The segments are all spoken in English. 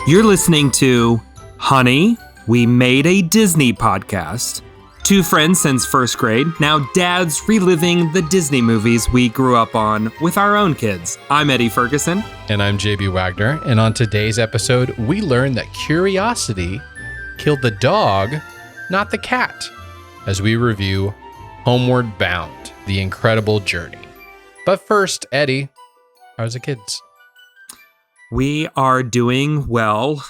You're listening to Honey, We Made a Disney Podcast. Two friends since first grade, now dads reliving the Disney movies we grew up on with our own kids. I'm Eddie Ferguson. And I'm JB Wagner. And on today's episode, we learn that curiosity killed the dog, not the cat, as we review Homeward Bound, The Incredible Journey. But first, Eddie, how's the kids? We are doing well.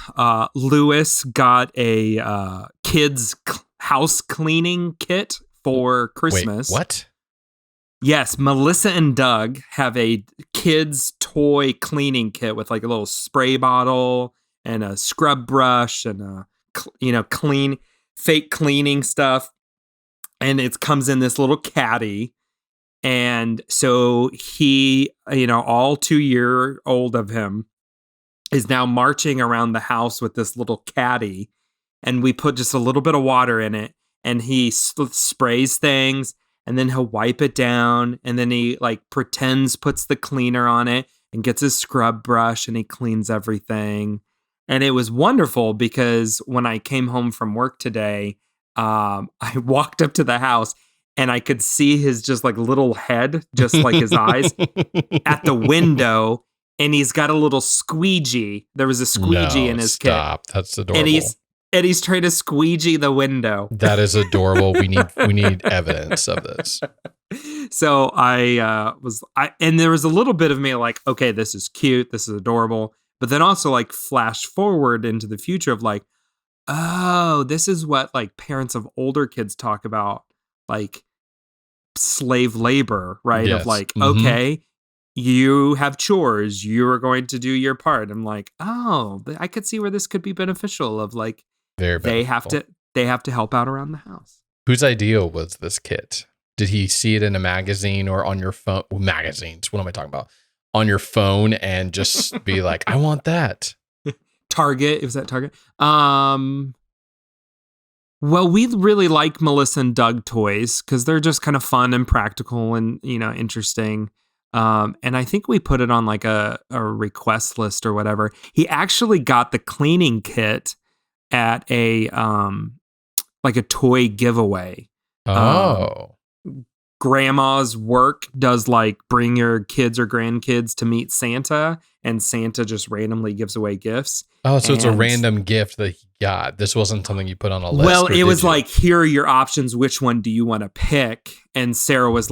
Lewis got a kids house cleaning kit for Christmas. Wait, what? Yes, Melissa and Doug have a kids toy cleaning kit with like a little spray bottle and a scrub brush and a fake cleaning stuff. And it comes in this little caddy. And so he, all 2-year-old of him is now marching around the house with this little caddy, and we put just a little bit of water in it, and he sprays things, and then he'll wipe it down, and then he pretends puts the cleaner on it and gets his scrub brush, and he cleans everything. And it was wonderful because when I came home from work today, I walked up to the house and I could see his just little head, just like his eyes at the window. And he's got a little squeegee. There was a squeegee in his kit. Stop. That's adorable. And he's trying to squeegee the window. That is adorable. We need evidence of this. So and there was a little bit of me like, okay, this is cute. This is adorable. But then also flash forward into the future of oh, this is what parents of older kids talk about, slave labor, right? Yes. Of okay, you have chores, you are going to do your part. I'm oh, I could see where this could be beneficial of very beneficial. they have to help out around the house. Whose idea was this kit? Did he see it in a magazine or on your phone? Magazines, what am I talking about? On your phone and just be like, I want that. Target, it was at Target. Well, we really like Melissa and Doug toys because they're just kind of fun and practical and, interesting. And I think we put it on a request list or whatever. He actually got the cleaning kit at a toy giveaway. Oh. Grandma's work does bring your kids or grandkids to meet Santa, and Santa just randomly gives away gifts. Oh, so it's a random gift that he got. This wasn't something you put on a list. Well, it was here are your options. Which one do you want to pick? And Sarah was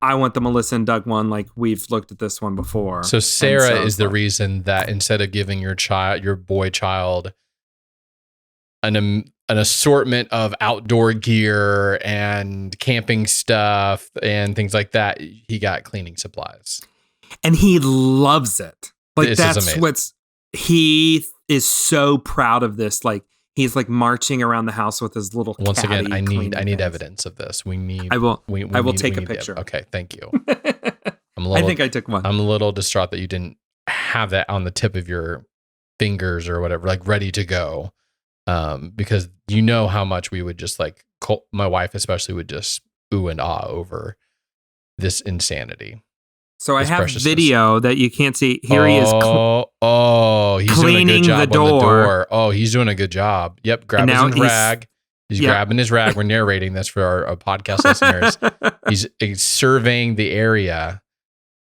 I want the Melissa and Doug one. We've looked at this one before. So Sarah is the reason that instead of giving your boy child an assortment of outdoor gear and camping stuff and things like that, he got cleaning supplies. And he loves it. That's he is so proud of this. He's marching around the house with his little Once caddy. again, I need evidence of this. I will take a picture. Okay, thank you. I think I took one. I'm a little distraught that you didn't have that on the tip of your fingers or whatever, ready to go. Because you know how much we would just my wife especially would just ooh and ah over this insanity. So I have video that you can't see. Here he is. He's cleaning doing a good job the door. On the door. Oh, he's doing a good job. Yep, grabbing his rag. He's grabbing his rag. We're narrating this for our podcast listeners. He's surveying the area.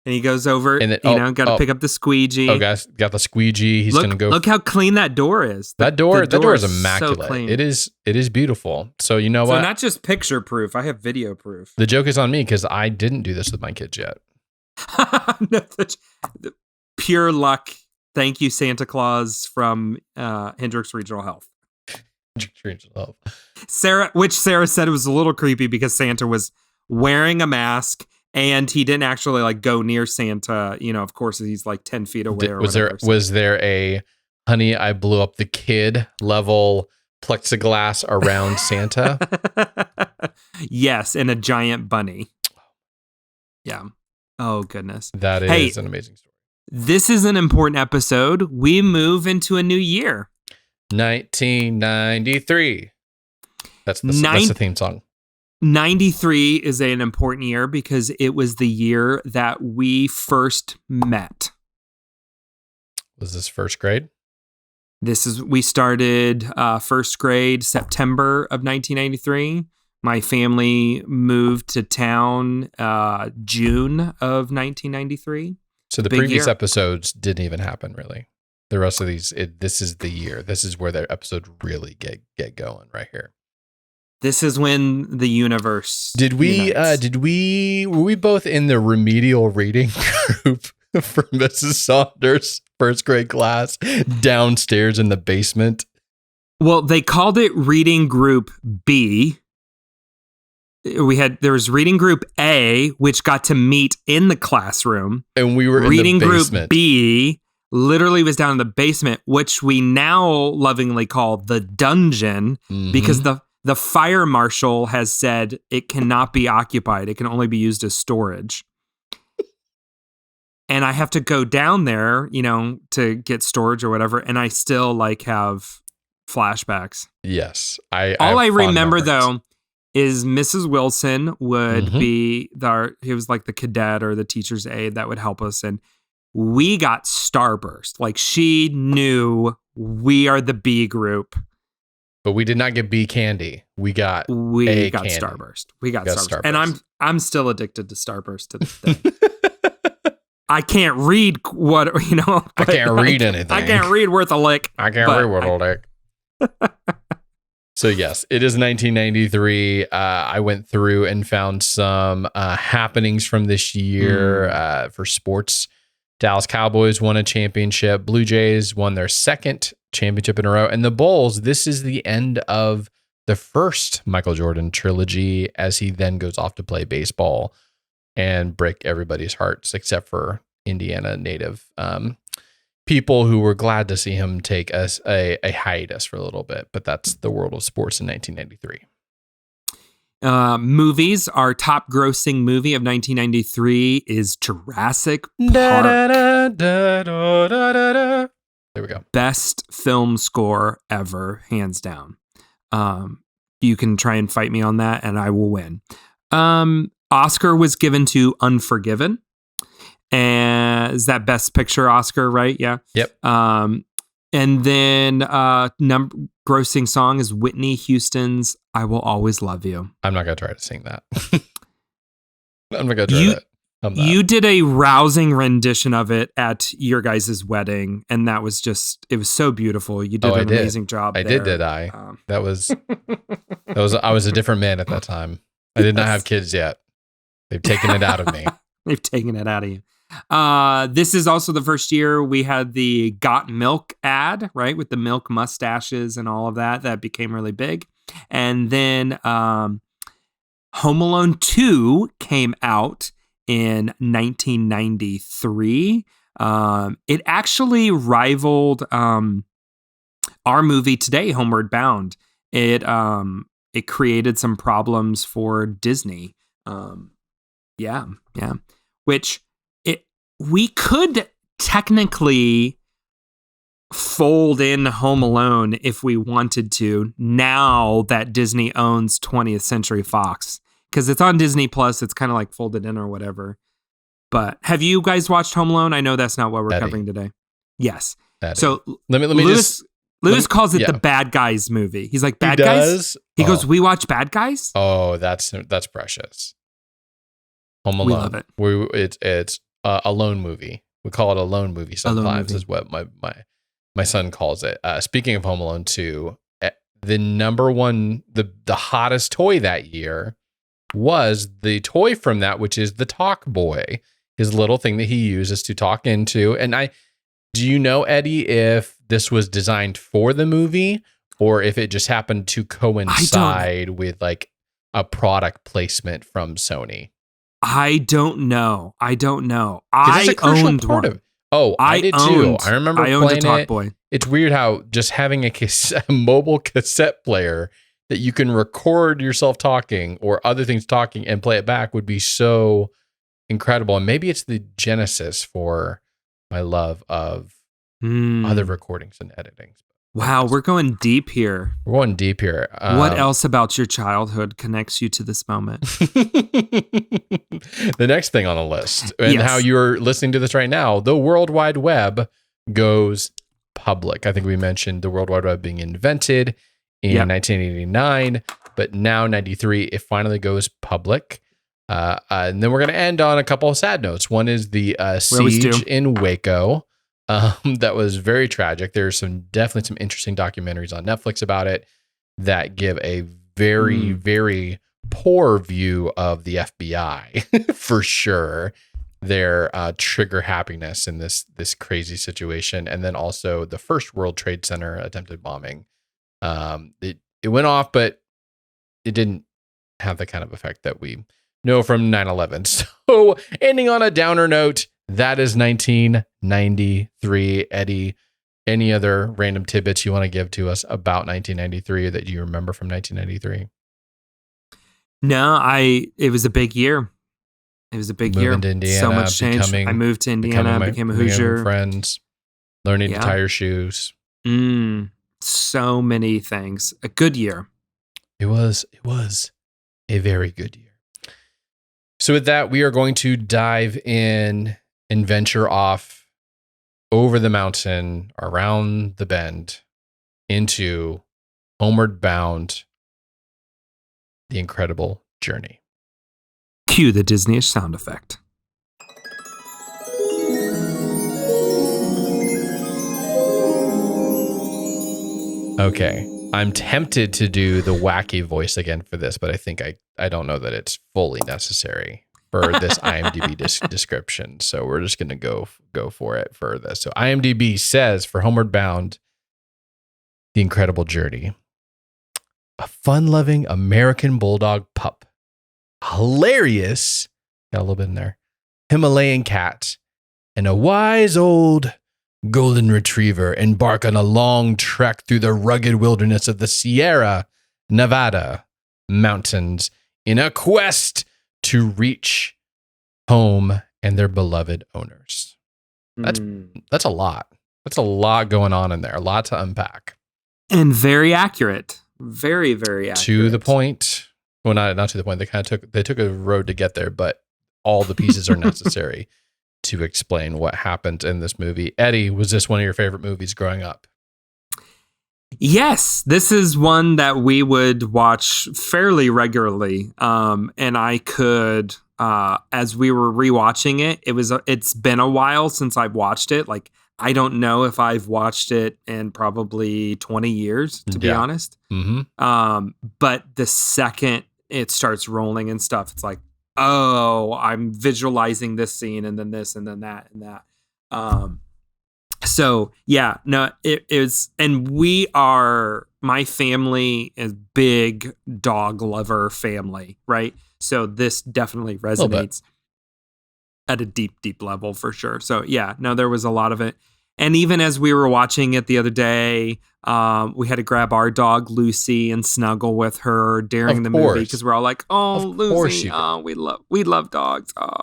And he goes over, got to pick up the squeegee. Oh, guys, got the squeegee. He's going to go. Look how clean that door is. That door is immaculate. So clean. It is beautiful. So you know what? So not just picture proof. I have video proof. The joke is on me because I didn't do this with my kids yet. Pure luck. Thank you, Santa Claus from Hendricks Regional Health. Sarah said it was a little creepy because Santa was wearing a mask. And he didn't actually go near Santa. Of course, he's 10 feet away. Was there a honey, I blew up the kid level plexiglass around Santa? Yes, and a giant bunny. Yeah. Oh, goodness. That is an amazing story. This is an important episode. We move into a new year. 1993. That's the theme song. 93 is an important year because it was the year that we first met. Was this first grade? We started first grade September of 1993. My family moved to town June of 1993. So the previous episodes didn't even happen, really. The rest of these, this is the year. This is where the episode really get going right here. This is when the universe Were we both in the remedial reading group for Mrs. Saunders' first grade class downstairs in the basement? Well, they called it Reading Group B. There was Reading Group A, which got to meet in the classroom. And we were Reading in the Group basement. B literally was down in the basement, which we now lovingly call the dungeon, because the fire marshal has said it cannot be occupied. It can only be used as storage. And I have to go down there, to get storage or whatever. And I still have flashbacks. Yes. All I remember though is Mrs. Wilson would be he was like the cadet or the teacher's aide that would help us. And we got Starburst. Like, she knew we are the B group. But we did not get B candy. We got candy. Starburst. We got Starburst. And I'm still addicted to Starburst to this day. I can't read I can't read anything. I can't read worth a lick. I can't read worth a lick. So yes, it is 1993. I went through and found some happenings from this year for sports. Dallas Cowboys won a championship. Blue Jays won their second championship in a row. And the Bulls, this is the end of the first Michael Jordan trilogy, as he then goes off to play baseball and break everybody's hearts, except for Indiana native people who were glad to see him take a hiatus for a little bit. But that's the world of sports in 1993. Movies. Our top grossing movie of 1993 is Jurassic Park. There we go. Best film score ever, hands down. You can try and fight me on that and I will win. Oscar was given to Unforgiven. And is that best picture Oscar, right? Yeah. Yep. And then grossing song is Whitney Houston's I Will Always Love You. I'm not going to try to sing that. I'm not going to try that. You did a rousing rendition of it at your guys' wedding, and it was so beautiful. You did an amazing job. I did. That was I was a different man at that time. I did not have kids yet. They've taken it out of me. They've taken it out of you. This is also the first year we had the Got Milk ad, right? With the milk mustaches and all of that. That became really big. And then Home Alone 2 came out in 1993. It actually rivaled our movie today, Homeward Bound. It created some problems for Disney. Yeah. Which we could technically fold in Home Alone if we wanted to, now that Disney owns 20th Century Fox, because it's on Disney Plus. It's kind of like folded in or whatever. But have you guys watched Home Alone? I know that's not what we're covering today. Yes. So let me Lewis calls it the bad guys movie. He's like, bad guys? He goes, we watch bad guys? Oh, that's precious. Home Alone. We love it. It's a lone movie. We call it a lone movie sometimes, is what my son calls it. Speaking of Home Alone 2, the number one, the hottest toy that year was the toy from that, which is the Talk Boy, his little thing that he uses to talk into. And do you know, Eddie, if this was designed for the movie or if it just happened to coincide with like a product placement from Sony? I don't know. I owned one. I did too. I remember I owned playing a Talk Boy. It's weird how just having a mobile cassette player that you can record yourself talking or other things talking and play it back would be so incredible. And maybe it's the genesis for my love of other recordings and editing. Wow, we're going deep here. What else about your childhood connects you to this moment? The next thing on the list, and how you're listening to this right now, the World Wide Web goes public. I think we mentioned the World Wide Web being invented in Yep. 1989, but now 93, it finally goes public. And then we're going to end on a couple of sad notes. One is the siege in Waco. That was very tragic. There's definitely some interesting documentaries on Netflix about it that give a very, very poor view of the FBI for sure. Their trigger happiness in this crazy situation. And then also the first World Trade Center attempted bombing. It went off, but it didn't have the kind of effect that we know from 9/11. So ending on a downer note, that is 1993. Eddie, any other random tidbits you want to give to us about 1993 or that you remember from 1993? No, it was a big year. It was a big year. To Indiana, so much change. I moved to Indiana, became a Hoosier. Friends, learning to tie your shoes. So many things. A good year. It was a very good year. So with that, we are going to dive in and venture off over the mountain, around the bend, into Homeward Bound, The Incredible Journey. Cue the Disney-ish sound effect. Okay. I'm tempted to do the wacky voice again for this, but I think I don't know that it's fully necessary for this IMDb description. So we're just going to go for it for this. So IMDb says for Homeward Bound, The Incredible Journey, a fun-loving American bulldog pup, hilarious, got a little bit in there, Himalayan cat, and a wise old golden retriever embark on a long trek through the rugged wilderness of the Sierra Nevada mountains in a quest to reach home and their beloved owners. That's a lot. That's a lot going on in there. A lot to unpack. And very accurate. Very, very accurate. To the point. Well, not to the point. They took a road to get there, but all the pieces are necessary to explain what happened in this movie. Eddie, was this one of your favorite movies growing up? Yes, this is one that we would watch fairly regularly. And I could, as we were rewatching it, it's been a while since I've watched it. Like, I don't know if I've watched it in probably 20 years, to be honest. But the second it starts rolling and stuff, it's like, oh, I'm visualizing this scene and then this and then that and that. So yeah, no, it is. And my family is big dog lover family, right? So this definitely resonates at a deep, deep level for sure. So yeah, no, there was a lot of it. And even as we were watching it the other day, we had to grab our dog Lucy and snuggle with her during the movie because we're all like, "Oh, Lucy, we love dogs." Oh.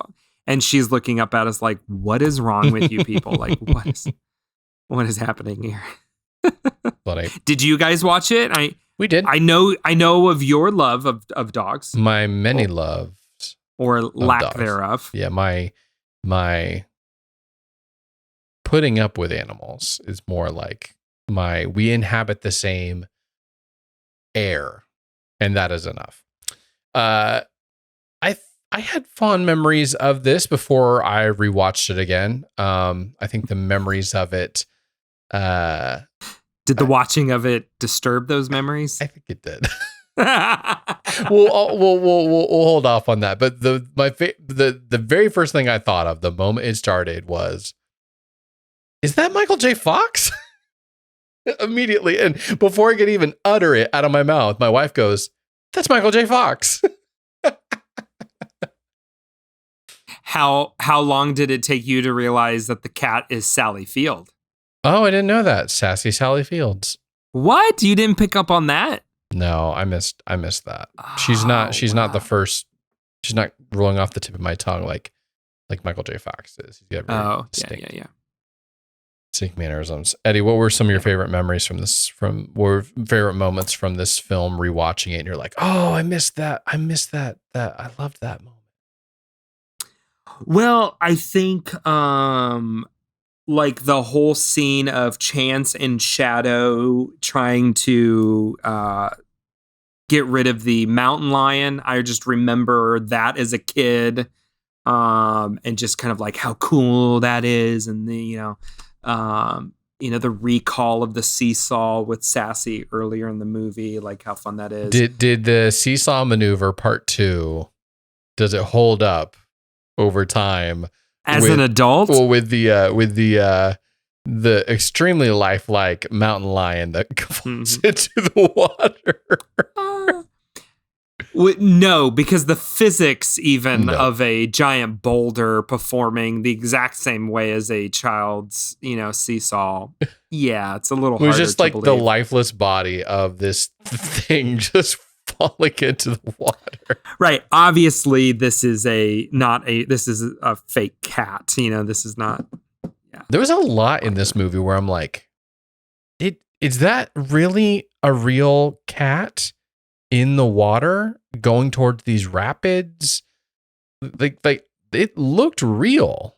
And she's looking up at us like, "What is wrong with you people? Like, what is happening here?" But did you guys watch it? We did. I know of your love of dogs. My many loves or lack dogs. Thereof. Yeah, my putting up with animals is more like we inhabit the same air, and that is enough. I had fond memories of this before I rewatched it again. I think the memories of it. Did the watching of it disturb those memories? I think it did. we'll hold off on that. But the very first thing I thought of the moment it started was, is that Michael J. Fox? Immediately. And before I could even utter it out of my mouth, my wife goes, "That's Michael J. Fox." How long did it take you to realize that the cat is Sally Field? Oh, I didn't know that. Sassy Sally Fields. What? You didn't pick up on that? No, I missed that. She's not the first. She's not rolling off the tip of my tongue like Michael J. Fox is. He's got yeah. Distinct mannerisms. Eddie, what were some of your favorite memories favorite moments from this film, rewatching it, and you're like, "Oh, I missed that. I loved that moment." Well, I think like the whole scene of Chance and Shadow trying to get rid of the mountain lion. I just remember that as a kid, and just kind of like how cool that is, and the recall of the seesaw with Sassy earlier in the movie, like how fun that is. Did the seesaw maneuver part 2, does it hold up over time as an adult? Well, with the extremely lifelike mountain lion that falls into the water. No, because the physics of a giant boulder performing the exact same way as a child's, seesaw. Yeah, it's a little harder. It was just like believe. The lifeless body of this thing just falling into the water. Right. Obviously, this is a fake cat. This is not. Yeah. There was a lot in this movie where I'm like, is that really a real cat in the water going towards these rapids? Like it looked real.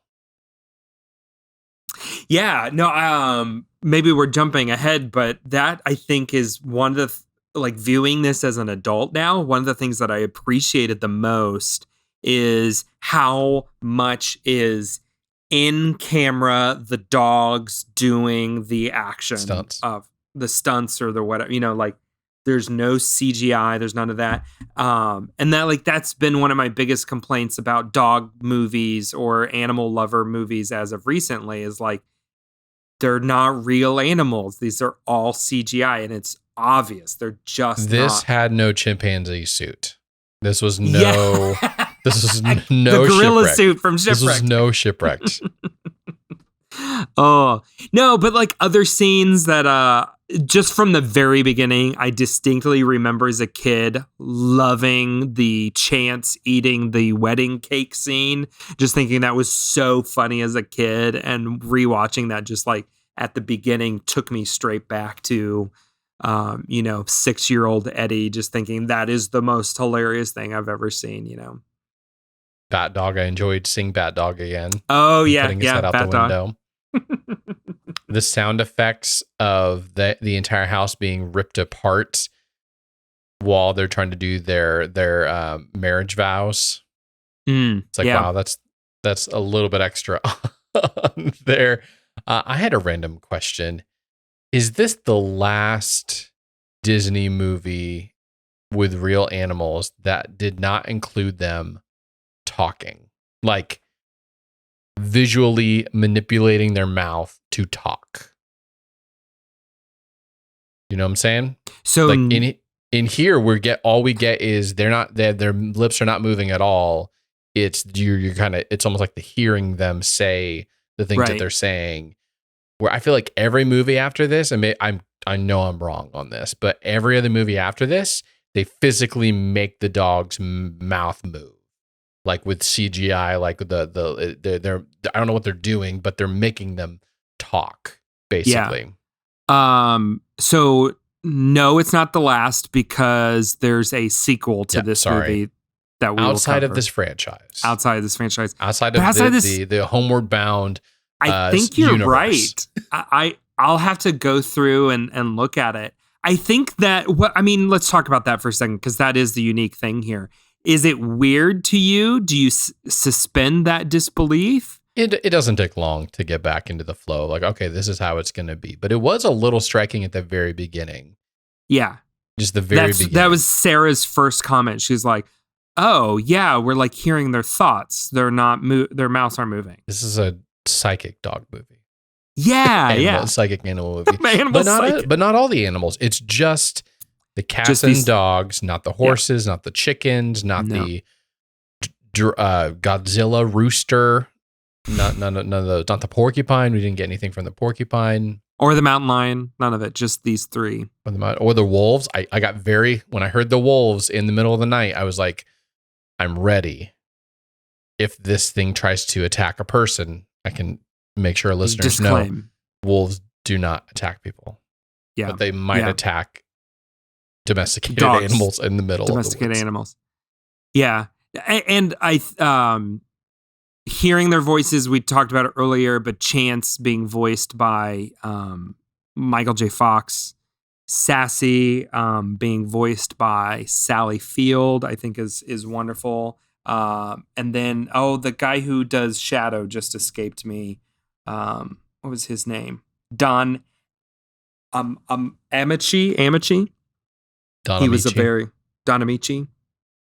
Yeah. No. Maybe we're jumping ahead, but that I think is one of the. Like viewing this as an adult now, one of the things that I appreciated the most is how much is in camera, the dogs doing the action of the stunts or the whatever, like there's no CGI, there's none of that. And that's been one of my biggest complaints about dog movies or animal lover movies as of recently is like, they're not real animals. These are all CGI, and it's obvious. They're just This had no chimpanzee suit. This was no this was no the gorilla shipwreck. Suit from Shipwreck. This was no Shipwrecked. Oh no, but like other scenes that just from the very beginning, I distinctly remember as a kid loving the Chance eating the wedding cake scene, just thinking that was so funny as a kid, and rewatching that just like at the beginning took me straight back to 6-year-old Eddie, just thinking that is the most hilarious thing I've ever seen. Bat Dog, I enjoyed seeing Bat Dog again. Oh yeah, putting his head out Bat the window. The sound effects of the entire house being ripped apart while they're trying to do their marriage vows. It's like, wow, that's a little bit extra on there. I had a random question. Is this the last Disney movie with real animals that did not include them talking? Like visually manipulating their mouth to talk. You know what I'm saying? So like in here we get is their lips are not moving at all. It's you're kind of, it's almost like the hearing them say the things that they're saying. Where I feel like every movie after this, I know I'm wrong on this, but every other movie after this, they physically make the dog's mouth move. Like with CGI, like they're I don't know what they're doing, but they're making them talk basically. Yeah. So no, it's not the last, because there's a sequel to this movie that we outside of this franchise. Outside of this franchise. Outside of the Homeward Bound. I think you're universe. right. I'll have to go through and look at it. I think that let's talk about that for a second, because that is the unique thing here. Is it weird to you? Do you suspend that disbelief? It doesn't take long to get back into the flow. Like, okay, this is how it's going to be. But it was a little striking at the very beginning. Yeah. Just the very beginning. That was Sarah's first comment. She's like, oh, yeah, we're like hearing their thoughts. They're not, their mouths aren't moving. This is a psychic dog movie. Yeah, psychic animal movie. But not all the animals. It's just the cats and dogs, not the horses, not the chickens, not the Godzilla rooster, none of those, not the porcupine. We didn't get anything from the porcupine or the mountain lion. None of it. Just these three. Or the wolves. I got when I heard the wolves in the middle of the night, I was like, I'm ready. If this thing tries to attack a person, I can make sure listeners know wolves do not attack people. Yeah. But they might attack domesticated animals in the middle of the woods. Domesticated animals. Yeah. And hearing their voices, we talked about it earlier, but Chance being voiced by Michael J. Fox, Sassy being voiced by Sally Field, I think is wonderful. And then the guy who does Shadow just escaped me. What was his name? Don Amici. Don He was a Amici. very Don Amici.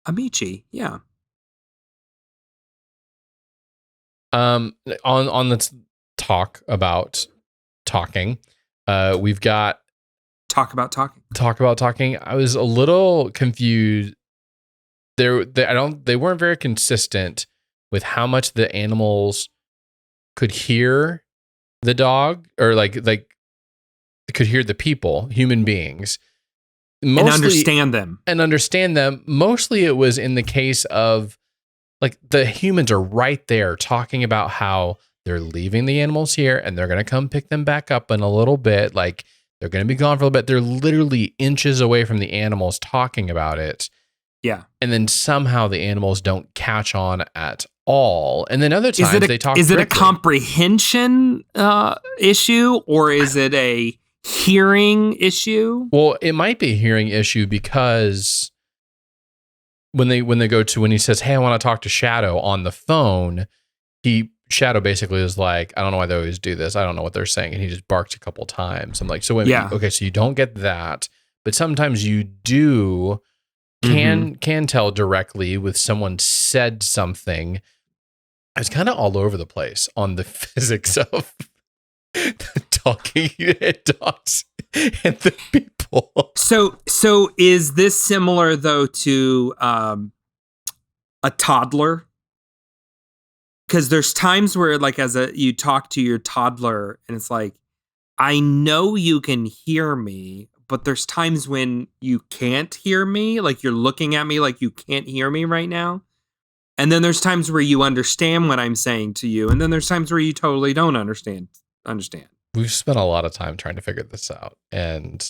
Amici, yeah. On the talk about talking, we've got Talk about talking. I was a little confused. They weren't very consistent with how much the animals could hear the dog, or like could hear the people, human beings, and understand them. Mostly it was in the case of like the humans are right there talking about how they're leaving the animals here and they're going to come pick them back up in a little bit. Like they're going to be gone for a little bit. They're literally inches away from the animals talking about it. Yeah. And then somehow the animals don't catch on at all. And then other times they talk. Is it a directly. comprehension issue, or is it a hearing issue? Well, it might be a hearing issue because when he says, "Hey, I want to talk to Shadow" on the phone, Shadow basically is like, "I don't know why they always do this. I don't know what they're saying," and he just barked a couple times. I'm like, "So wait, okay, so you don't get that, but sometimes you do." Can tell directly with someone said something. It's kind of all over the place on the physics of talking dogs and the people. So is this similar though to a toddler? Because there's times where like you talk to your toddler and it's like, I know you can hear me, but there's times when you can't hear me, like you're looking at me like you can't hear me right now. And then there's times where you understand what I'm saying to you, and then there's times where you totally don't understand. We've spent a lot of time trying to figure this out. And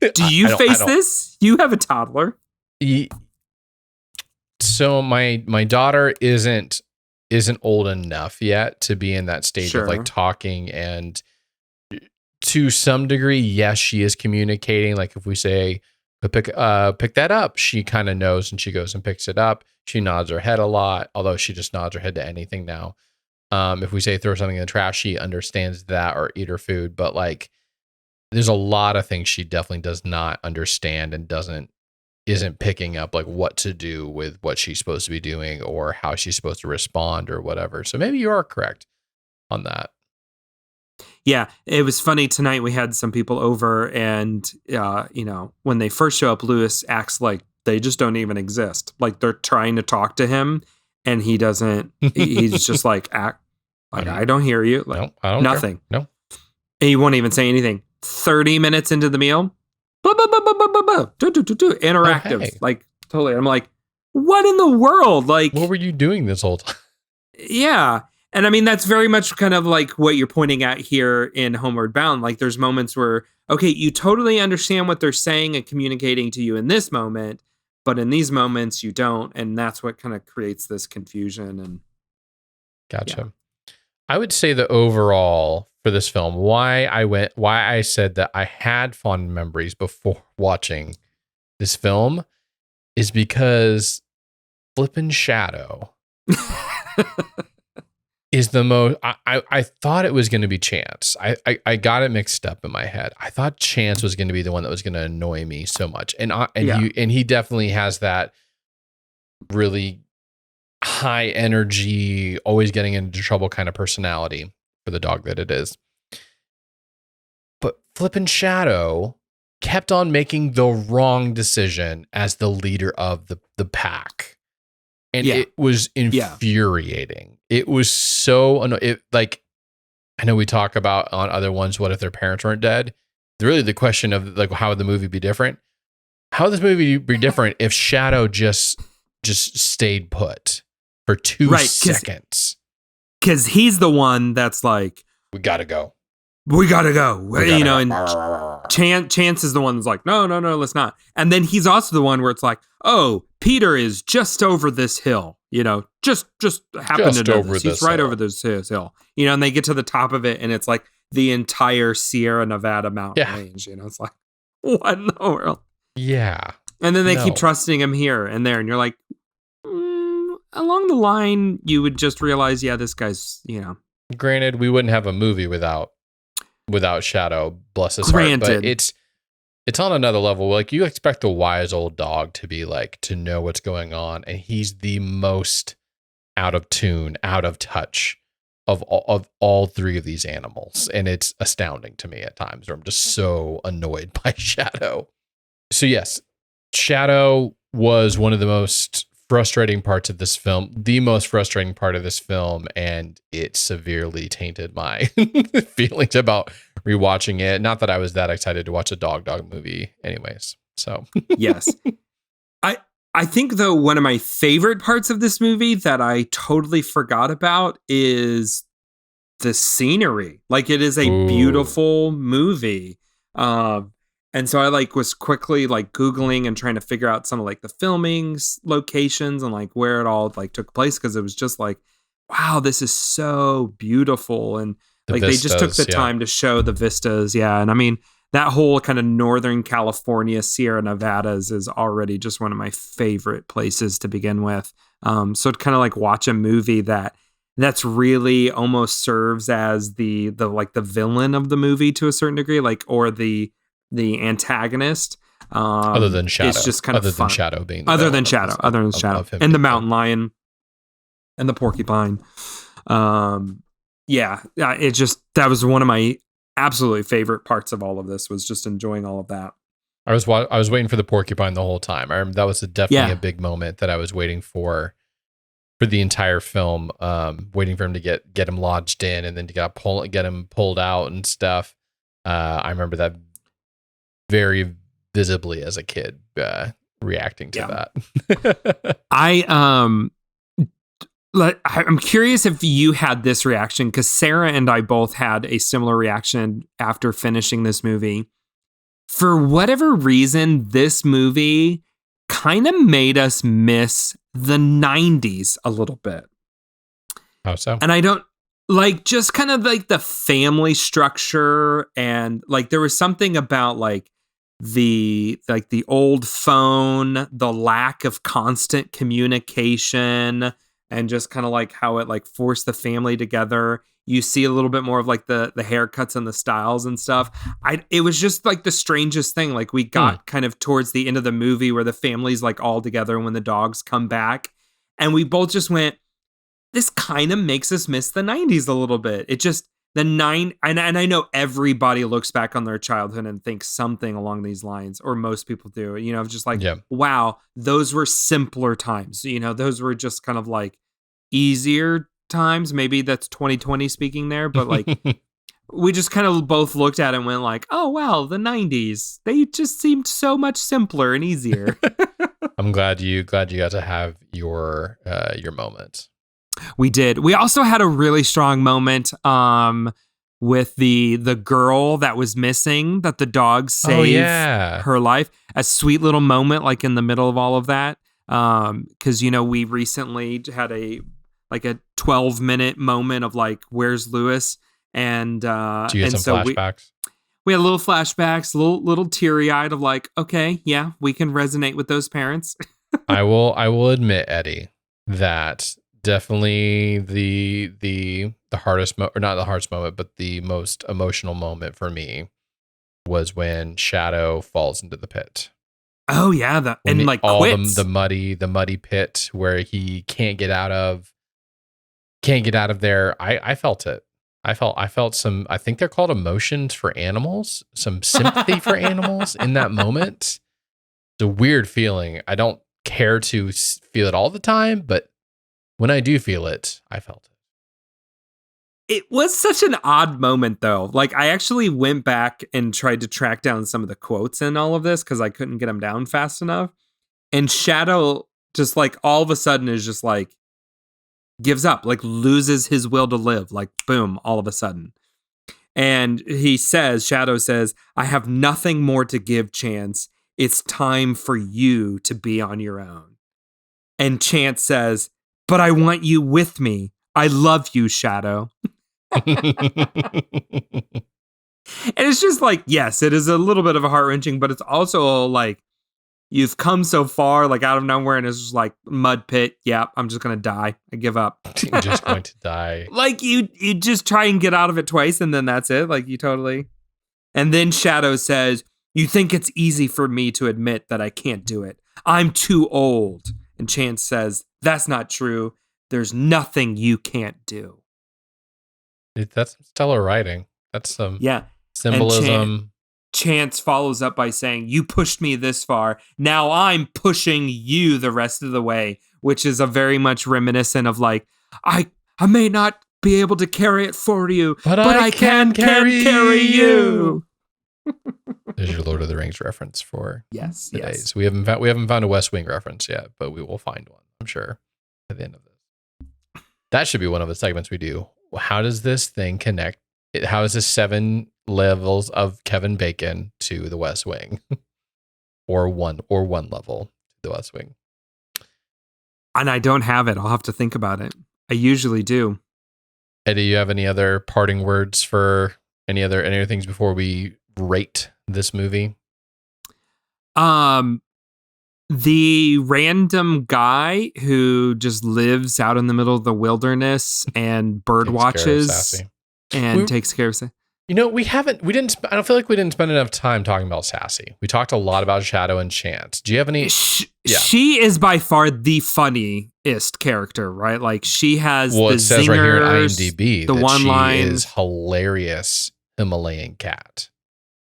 do you face this? You have a toddler. So my daughter isn't old enough yet to be in that stage of like talking, and to some degree, yes, she is communicating. Like if we say, pick that up, she kind of knows and she goes and picks it up. She nods her head a lot, although she just nods her head to anything now. If we say throw something in the trash, she understands that, or eat her food. But like, there's a lot of things she definitely does not understand and isn't picking up like what to do with what she's supposed to be doing or how she's supposed to respond or whatever. So maybe you are correct on that. Yeah, it was funny tonight. We had some people over, and when they first show up, Lewis acts like they just don't even exist. Like they're trying to talk to him, and he doesn't. He's just like act like I don't hear you. Like no, I don't nothing. Care. No, and he won't even say anything. 30 minutes into the meal, blah, blah, blah, blah, blah, blah, blah, interactive, oh, hey. Like totally. I'm like, what in the world? Like, what were you doing this whole time? Yeah. And I mean, that's very much kind of like what you're pointing at here in Homeward Bound. Like there's moments where, okay, you totally understand what they're saying and communicating to you in this moment, but in these moments you don't. And that's what kind of creates this confusion. And Gotcha. Yeah. I would say the overall for this film, why I said that I had fond memories before watching this film is because flippin' Shadow is the most. I thought it was going to be Chance. I got it mixed up in my head. I thought Chance was going to be the one that was going to annoy me so much, and he definitely has that really high energy, always getting into trouble kind of personality for the dog that it is. But flippin' Shadow kept on making the wrong decision as the leader of the pack. And it was infuriating. It was so annoying. Like, I know we talk about on other ones, what if their parents weren't dead? Really the question of like, how would the movie be different? How would this movie be different if Shadow just stayed put for 2 seconds? Because he's the one that's like, we gotta go. And Chance is the one that's like, no, let's not. And then he's also the one where it's like, oh, Peter is just over this hill, just happen to Just know over this. He's this right hill. over this hill, and they get to the top of it and it's like the entire Sierra Nevada mountain range, it's like, what in the world? Yeah. And then they keep trusting him here and there. And you're like, along the line, you would just realize, yeah, this guy's, Granted, we wouldn't have a movie without Shadow, bless his heart. But it's on another level. Like, you expect a wise old dog to be like, to know what's going on. And he's the most out of tune, out of touch of all three of these animals. And it's astounding to me at times, where I'm just so annoyed by Shadow. So yes, Shadow was one of the most frustrating parts of this film, the most frustrating part of this film, and it severely tainted my feelings about rewatching it. Not that I was that excited to watch a dog movie anyways. So yes. I think, though, one of my favorite parts of this movie that I totally forgot about is the scenery. Like, it is a beautiful movie. And so I was quickly Googling and trying to figure out some of the filming locations and where it all took place. Cause it was just wow, this is so beautiful. And vistas, they just took the time to show the vistas. Yeah. And I mean, that whole kind of Northern California, Sierra Nevadas is already just one of my favorite places to begin with. So to kind of watch a movie that's really almost serves as the villain of the movie to a certain degree, or the antagonist. Other than Shadow. It's just kind of fun. Shadow being other than Shadow. And the mountain lion and the porcupine. It just, that was one of my absolutely favorite parts of all of this, was just enjoying all of that. I was waiting for the porcupine the whole time. I remember that was definitely a big moment that I was waiting for the entire film, waiting for him to get him lodged in and then to get him pulled out and stuff. I remember that very visibly as a kid, reacting to that. I'm curious if you had this reaction, because Sarah and I both had a similar reaction after finishing this movie. For whatever reason, this movie kind of made us miss the 90s a little bit. How so? And I don't just kind of the family structure, and there was something about the old phone, the lack of constant communication, and just kind of how it forced the family together. You see a little bit more of the haircuts and the styles and stuff. It was just the strangest thing. We got kind of towards the end of the movie where the family's all together when the dogs come back, and we both just went, this kind of makes us miss the 90s a little bit. It just, and I know everybody looks back on their childhood and thinks something along these lines, or most people do, just wow, those were simpler times. Those were just kind of easier times. Maybe that's 2020 speaking there, but we just kind of both looked at it and went oh, wow, the 90s, they just seemed so much simpler and easier. I'm glad you got to have your moment. We did. We also had a really strong moment with the girl that was missing, that the dog saved her life. A sweet little moment in the middle of all of that. Because we recently had a 12-minute moment of where's Lewis? And do you get some flashbacks? We had little flashbacks, little teary-eyed of okay, yeah, we can resonate with those parents. I will admit, Eddie, that definitely the hardest or not the hardest moment, but the most emotional moment for me was when Shadow falls into the pit. Oh yeah, quits. the muddy pit where he can't get out of there. I felt it. I felt some, I think they're called emotions for animals, some sympathy for animals in that moment. It's a weird feeling. I don't care to feel it all the time, but when I do feel it, I felt it. It was such an odd moment, though. I actually went back and tried to track down some of the quotes in all of this because I couldn't get them down fast enough. And Shadow just all of a sudden is just gives up, loses his will to live, boom, all of a sudden. And Shadow says, I have nothing more to give, Chance. It's time for you to be on your own. And Chance says, "But I want you with me. I love you, Shadow." And it's just like, yes, it is a little bit of a heart-wrenching, but it's also like, you've come so far, like out of nowhere, and it's just like mud pit. Yeah, I'm just gonna die. I give up. I'm just going to die. Like you just try and get out of it twice, and then that's it. Like you totally. And then Shadow says, "You think it's easy for me to admit that I can't do it? I'm too old." And Chance says, "That's not true. There's nothing you can't do." That's stellar writing. That's some Yeah. symbolism. Chance follows up by saying, "You pushed me this far. Now I'm pushing you the rest of the way," which is a very much reminiscent of like, I may not be able to carry it for you, but I can carry you. There's your Lord of the Rings reference for Yes. days. We haven't found a West Wing reference yet, but we will find one, I'm sure, at the end of this. That should be one of the segments we do. How does this thing connect? How is this 7 levels of Kevin Bacon to the West Wing, or one level to the West Wing? And I don't have it. I'll have to think about it. I usually do. Eddie, you have any other parting words for any other things before we rate this movie? The random guy who just lives out in the middle of the wilderness and bird watches and takes care of Sassy. You know, I don't feel like we didn't spend enough time talking about Sassy. We talked a lot about Shadow and Chance. Do you have any? She is by far the funniest character, right? Like she has the it says zingers, right here in IMDb, the one line is hilarious Himalayan cat.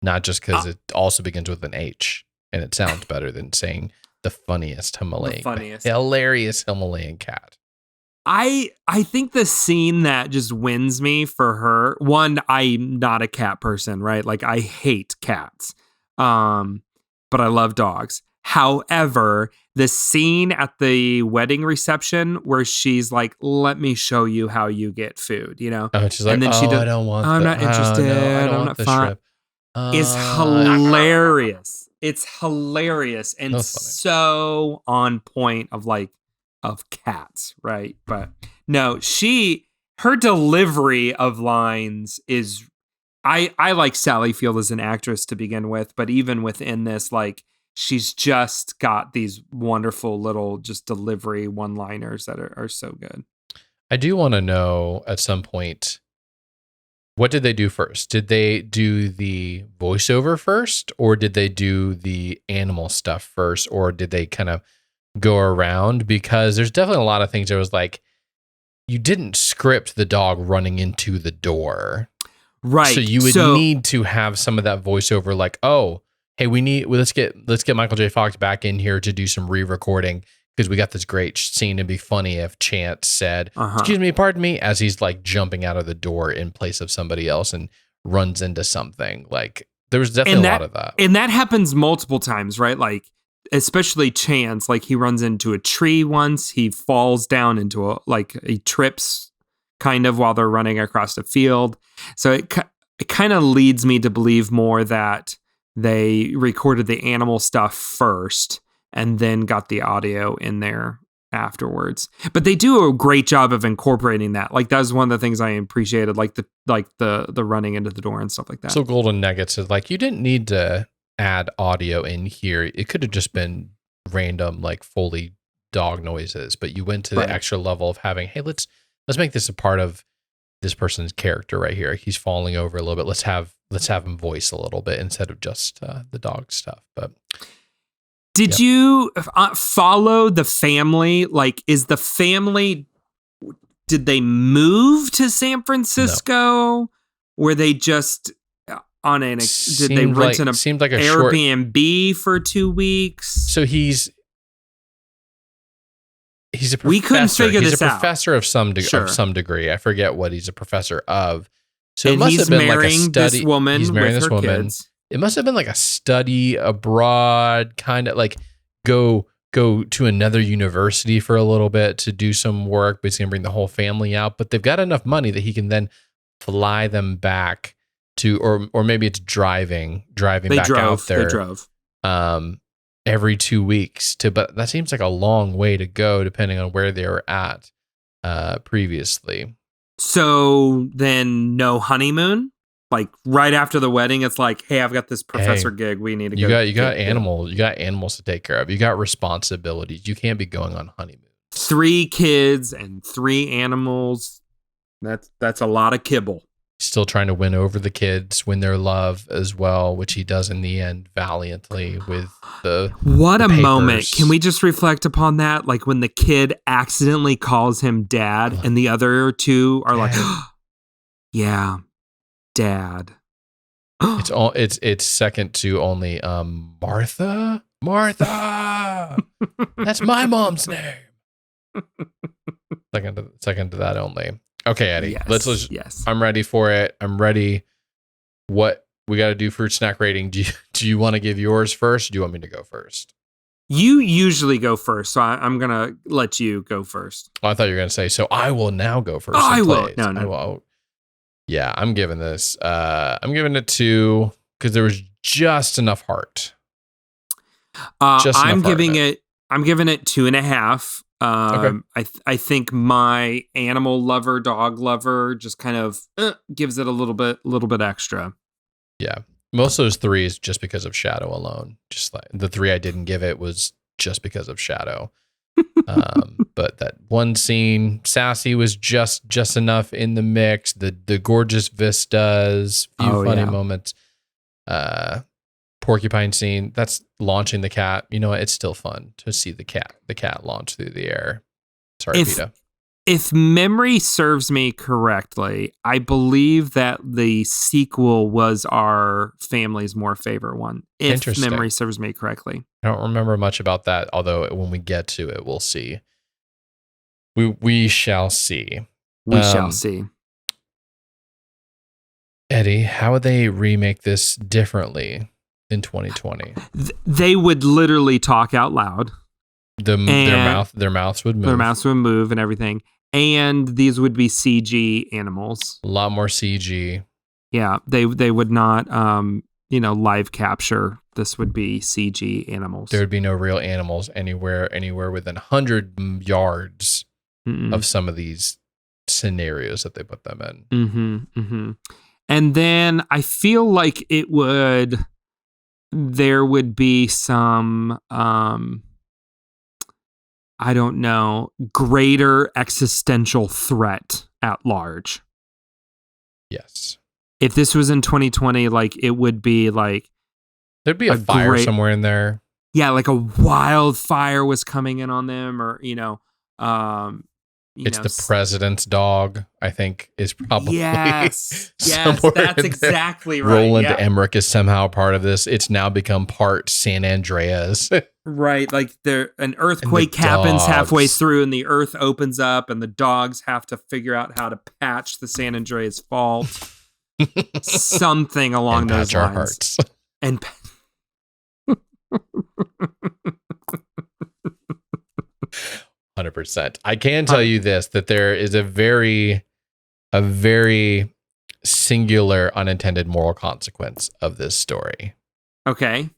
Not just because it also begins with an H and it sounds better than saying the funniest Himalayan cat. Hilarious Himalayan cat. I think the scene that just wins me for her, one, I'm not a cat person, right? Like I hate cats. But I love dogs. However, the scene at the wedding reception where she's like, "Let me show you how you get food," you know? Oh, she's like, and then she does, I don't want I'm not interested. I don't I'm want not fine. Is hilarious. It's hilarious and so on point of cats, right? But no, her delivery of lines is, I like Sally Field as an actress to begin with, but even within this, like she's just got these wonderful little just delivery one-liners that are so good. I do want to know at some point, what did they do first? Did they do the voiceover first, or did they do the animal stuff first, or did they kind of go around? Because there's definitely a lot of things that was like, you didn't script the dog running into the door. Right. So you would need to have some of that voiceover, like, oh, hey, let's get Michael J. Fox back in here to do some re-recording because we got this great scene. It'd be funny if Chance said, "Excuse me, pardon me," as he's like jumping out of the door in place of somebody else and runs into something. Like there was definitely a lot of that. And that happens multiple times, right? Like especially Chance, like he runs into a tree once, he falls down into he trips kind of while they're running across the field. So it kind of leads me to believe more that they recorded the animal stuff first and then got the audio in there afterwards. But they do a great job of incorporating that. Like that was one of the things I appreciated, like the running into the door and stuff like that. So Golden Nuggets is like, you didn't need to add audio in here. It could have just been random like Foley dog noises, but you went to the extra level of having, hey, let's make this a part of this person's character right here. He's falling over a little bit. Let's have him voice a little bit instead of just the dog stuff. But did you follow the family? Like, did they move to San Francisco? No. Were they just on did they rent an Airbnb for 2 weeks? So he's a professor. We couldn't figure this out. He's a professor of some degree. I forget what he's a professor of. So and he's marrying this woman. He's marrying this woman. Kids. It must have been like a study abroad, kind of like go to another university for a little bit to do some work, but he's going to bring the whole family out. But they've got enough money that he can then fly them back to, or maybe it's driving back out there. They drove. every 2 weeks but that seems like a long way to go depending on where they were at previously. So then no honeymoon? Like right after the wedding, it's like, hey, I've got this professor gig. We need to go. You got animals to take care of. You got responsibilities. You can't be going on honeymoon. 3 kids and 3 animals. That's a lot of kibble. Still trying to win over the kids, win their love as well, which he does in the end valiantly with the What the a papers. moment. Can we just reflect upon that? Like when the kid accidentally calls him dad and the other 2 are like, yeah, dad. It's second to only Martha. That's my mom's name. Second to that only. Okay, Eddie. Yes, yes. I'm ready for it. I'm ready. What we got to do fruit snack rating? Do you want to give yours first? Or do you want me to go first? You usually go first, so I'm gonna let you go first. Oh, I thought you were gonna say. So I will now go first. Oh, I will. Plays. No. I will. Yeah, I'm giving this. I'm giving it 2 because there was just enough heart. I'm giving it 2.5. Okay. I think my animal lover, dog lover, just kind of gives it a little bit extra. Yeah, most of those 3 is just because of Shadow alone. Just like the 3 I didn't give it was just because of Shadow. But that one scene, Sassy was just enough in the mix. The gorgeous vistas, few funny moments. Porcupine scene, that's launching the cat. You know, it's still fun to see the cat launch through the air. Sorry, PETA. If memory serves me correctly, I believe that the sequel was our family's more favorite one. If memory serves me correctly. I don't remember much about that, although when we get to it, we'll see. We shall see. We shall see. Eddie, how would they remake this differently in 2020? They would literally talk out loud. Their mouths would move. Their mouths would move and everything. And these would be CG animals. A lot more CG. Yeah, they would not live capture. This would be CG animals. There would be no real animals anywhere within 100 yards of some of these scenarios that they put them in. And then I feel like there would be some I don't know, greater existential threat at large. Yes. If this was in 2020, like it would be like there'd be a fire somewhere in there. Yeah, like a wildfire was coming in on them, or it's the president's dog, I think, is probably yes, that's exactly right. Roland Emmerich is somehow part of this. It's now become part San Andreas. Right, like an earthquake happens halfway through, and the earth opens up, and the dogs have to figure out how to patch the San Andreas fault. Something along and those patch lines. Our hearts. And 100%. I can tell you this, that there is a very singular unintended moral consequence of this story. Okay.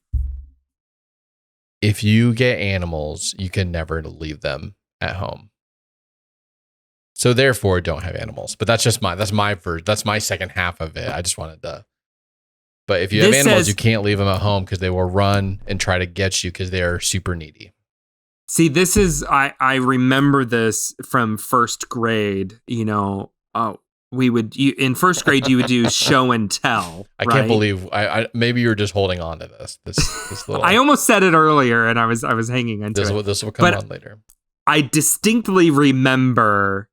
If you get animals, you can never leave them at home. So therefore, don't have animals. But that's my second half of it. I just wanted to. But if you have animals, you can't leave them at home because they will run and try to get you because they are super needy. See, this is I remember this from first grade. In first grade you would do show and tell. I can't believe I maybe you're just holding on to this little. I almost said it earlier, and I was hanging into it. This will come on later. I distinctly remember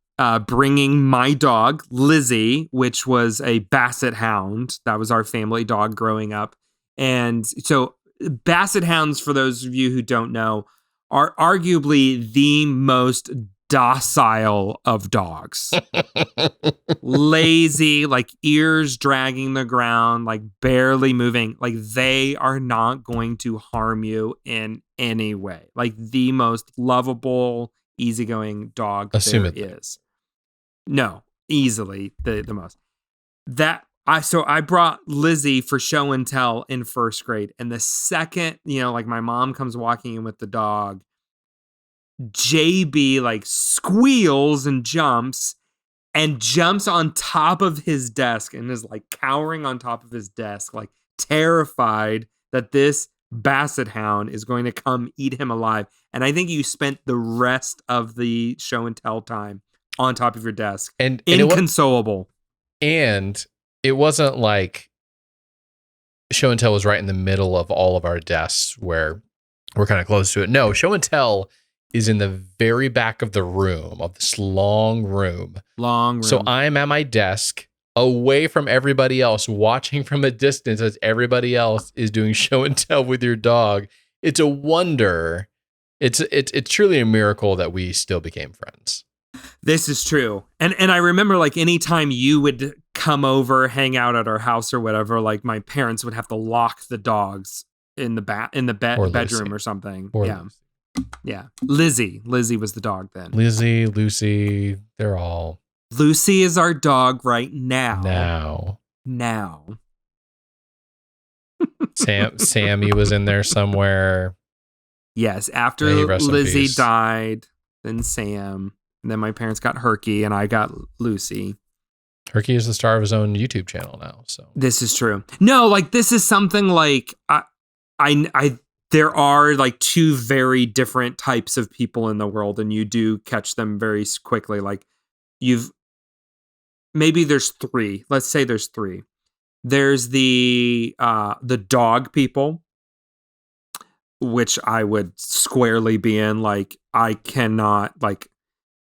bringing my dog Lizzie, which was a Basset Hound. That was our family dog growing up, and so Basset Hounds, for those of you who don't know, are arguably the most docile of dogs. Lazy, like ears dragging the ground, like barely moving. Like they are not going to harm you in any way. Like the most lovable, easygoing dog there is. No, easily the most. That I brought Lizzie for show and tell in first grade. And the second, like my mom comes walking in with the dog, JB like squeals and jumps on top of his desk and is like cowering on top of his desk, like terrified that this basset hound is going to come eat him alive. And I think you spent the rest of the show and tell time on top of your desk and inconsolable. And it wasn't like show and tell was right in the middle of all of our desks where we're kind of close to it. No, show and tell is in the very back of the room, of this long room. So I'm at my desk away from everybody else, watching from a distance as everybody else is doing show and tell with your dog. It's a wonder. It's truly a miracle that we still became friends. This is true. And I remember like anytime you would come over, hang out at our house or whatever, like my parents would have to lock the dogs in the bedroom or something. Yeah. Lizzie was the dog then. Lizzie, Lucy, they're all. Lucy is our dog right now. Sammy was in there somewhere. Yes, after Lizzie died, then Sam, and then my parents got Herky and I got Lucy. Herky is the star of his own YouTube channel now, so. This is true. No, like this is something like I there are like two very different types of people in the world, and you do catch them very quickly. Like maybe there's three. Let's say there's three. There's the dog people, which I would squarely be in. Like I cannot, like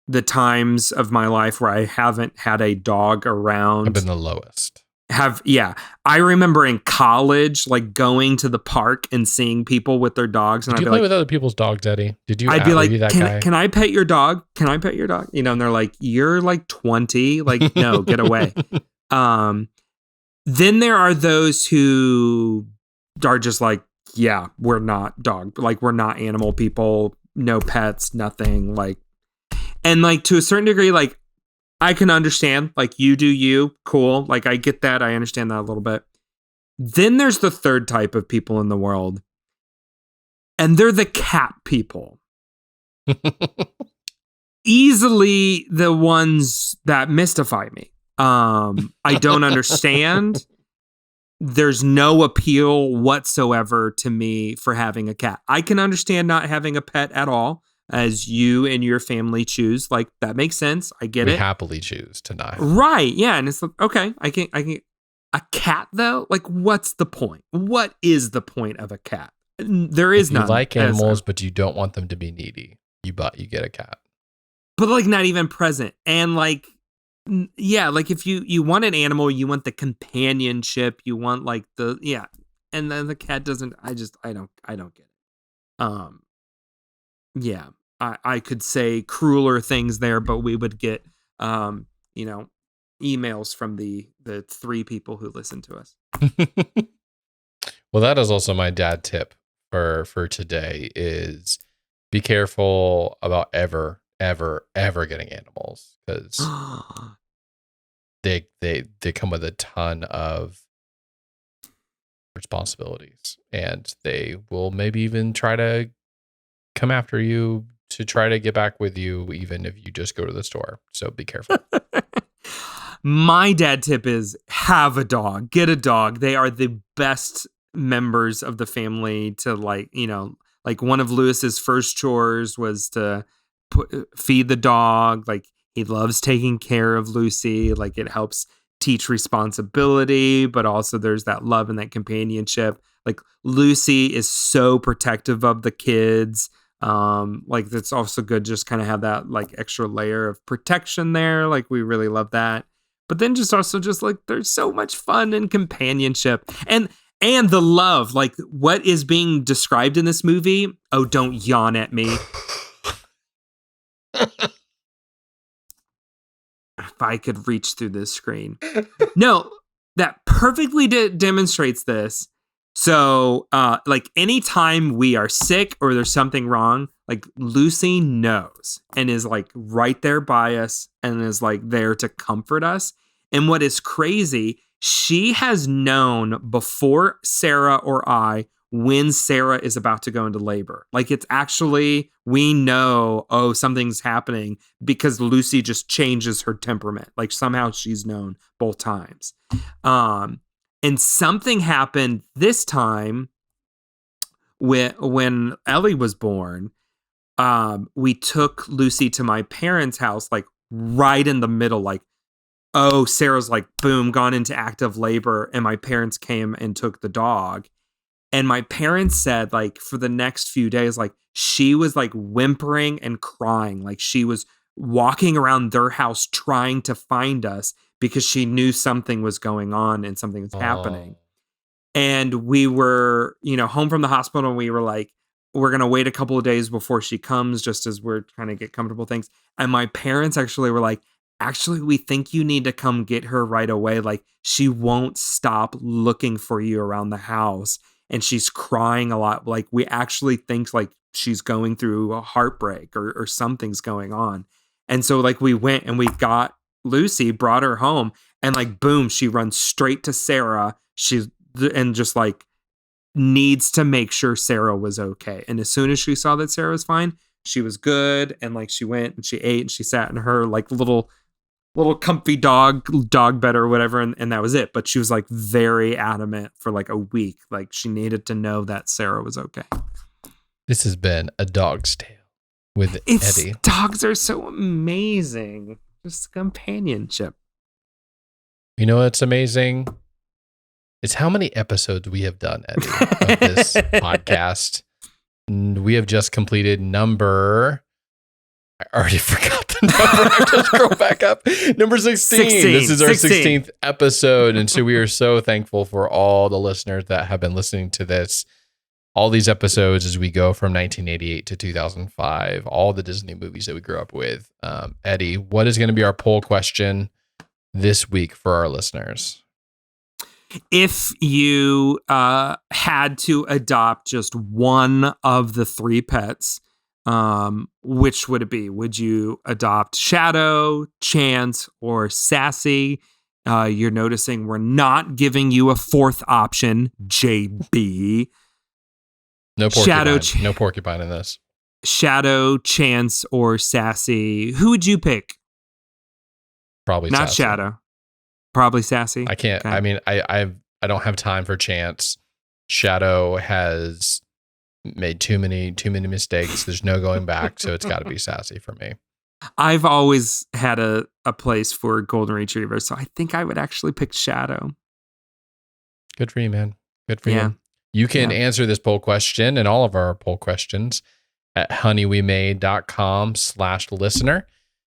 the times of my life where I haven't had a dog around have been the lowest. I remember in college, like going to the park and seeing people with their dogs. And Did you play with other people's dogs, Eddie? Did you? I'd be like, can I pet your dog? Can I pet your dog? And they're like, you're like 20. Like, no, get away. Then there are those who are just like, yeah, we're not dog. Like, we're not animal people. No pets, nothing. Like, and like to a certain degree, like, I can understand, like, you do you, cool. Like, I get that. I understand that a little bit. Then there's the third type of people in the world, and they're the cat people. Easily the ones that mystify me. I don't understand. There's no appeal whatsoever to me for having a cat. I can understand not having a pet at all, as you and your family choose. Like, that makes sense. I get it. We happily choose to not. Right. Yeah. And it's like, okay, I can. A cat though? Like, what's the point? What is the point of a cat? There is none. You like animals, but you don't want them to be needy. You get a cat. But like not even present. And like, yeah, like if you want an animal, you want the companionship, you want like and then the cat doesn't. I don't get it. Yeah, I could say crueler things there, but we would get emails from the three people who listen to us. Well, that is also my dad tip for today is be careful about ever getting animals, because they come with a ton of responsibilities, and they will maybe even try to come after you to try to get back with you, even if you just go to the store. So be careful. My dad tip is have a dog, get a dog. They are the best members of the family to like one of Lewis's first chores was to feed the dog. Like, he loves taking care of Lucy. Like, it helps teach responsibility, but also there's that love and that companionship. Like, Lucy is so protective of the kids. Like, it's also good just kind of have that like extra layer of protection there. Like, we really love that. But then just like there's so much fun and companionship and the love. Like, what is being described in this movie? Oh, don't yawn at me. If I could reach through this screen. No, that perfectly demonstrates this. So, like, anytime we are sick or there's something wrong, like, Lucy knows and is like right there by us and is like there to comfort us. And what is crazy She has known before Sarah or I when Sarah is about to go into labor. Like it's actually, we know, oh, something's happening because Lucy just changes her temperament. Like somehow she's known both times. And something happened this time when Ellie was born. We took Lucy to my parents' house, like right in the middle, like, oh, Sarah's like, boom, gone into active labor. And my parents came and took the dog. And my parents said, like, for the next few days, like, she was like whimpering and crying. Like she was walking around their house trying to find us because she knew something was going on and something was happening. And we were, home from the hospital, and we were like, we're going to wait a couple of days before she comes, just as we're trying to get comfortable things. And my parents actually were like, actually, we think you need to come get her right away. Like she won't stop looking for you around the house. And she's crying a lot. Like we actually think like she's going through a heartbreak or something's going on. And so like we went and we got Lucy, brought her home, and like, boom, she runs straight to Sarah. And just like needs to make sure Sarah was okay. And as soon as she saw that Sarah was fine, she was good. And like she went and she ate and she sat in her like little comfy dog bed or whatever, and that was it. But she was like very adamant for like a week, like she needed to know that Sarah was okay. This has been A Dog's Tale with Eddie. Dogs are so amazing. Just companionship. You know what's amazing? It's how many episodes we have done, Eddie, of this podcast. We have just completed number... I already forgot the number. I have to scroll back up. Number 16. This is our 16th episode. And so we are so thankful for all the listeners that have been listening to this. All these episodes as we go from 1988 to 2005, all the Disney movies that we grew up with. Eddie, what is going to be our poll question this week for our listeners? If you had to adopt just one of the three pets, which would it be? Would you adopt Shadow, Chance, or Sassy? You're noticing we're not giving you a fourth option, JB. No porcupine. No porcupine in this. Shadow, Chance, or Sassy. Who would you pick? Probably not Sassy. Shadow. Probably Sassy. I can't. Okay. I mean, I don't have time for Chance. Shadow has made too many mistakes. There's no going back, so it's got to be Sassy for me. I've always had a place for golden retrievers, so I think I would actually pick Shadow. Good for you, man. Good for you. You can answer this poll question and all of our poll questions at honeywemade.com/listener.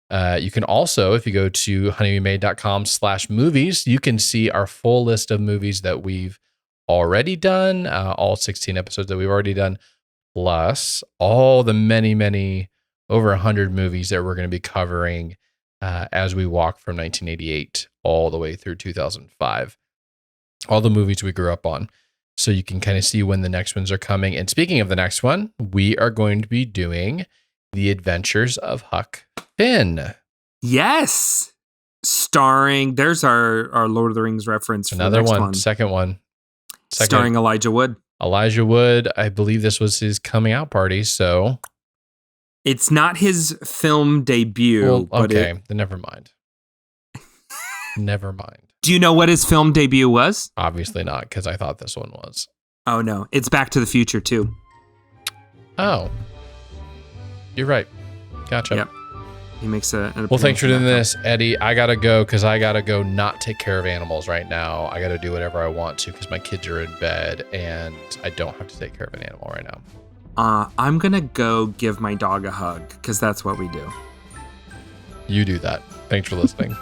You can also, if you go to honeywemade.com/movies, you can see our full list of movies that we've already done, all 16 episodes that we've already done, plus all the many, over 100 movies that we're going to be covering as we walk from 1988 all the way through 2005. All the movies we grew up on. So you can kind of see when the next ones are coming. And speaking of the next one, we are going to be doing The Adventures of Huck Finn. Yes. Starring, there's our Lord of the Rings reference. Another one. Second one. Starring Elijah Wood. Elijah Wood, I believe this was his coming out party, so... It's not his film debut. Well, okay, then never mind. Never mind. Do you know what his film debut was? Obviously not, because I thought this one was. Oh, no. It's Back to the Future, too. Oh. You're right. Gotcha. Yep. He makes a... Well, thanks for doing this, Eddie. I got to go because I got to go not take care of animals right now. I got to do whatever I want to because my kids are in bed and I don't have to take care of an animal right now. I'm going to go give my dog a hug because that's what we do. You do that. Thanks for listening.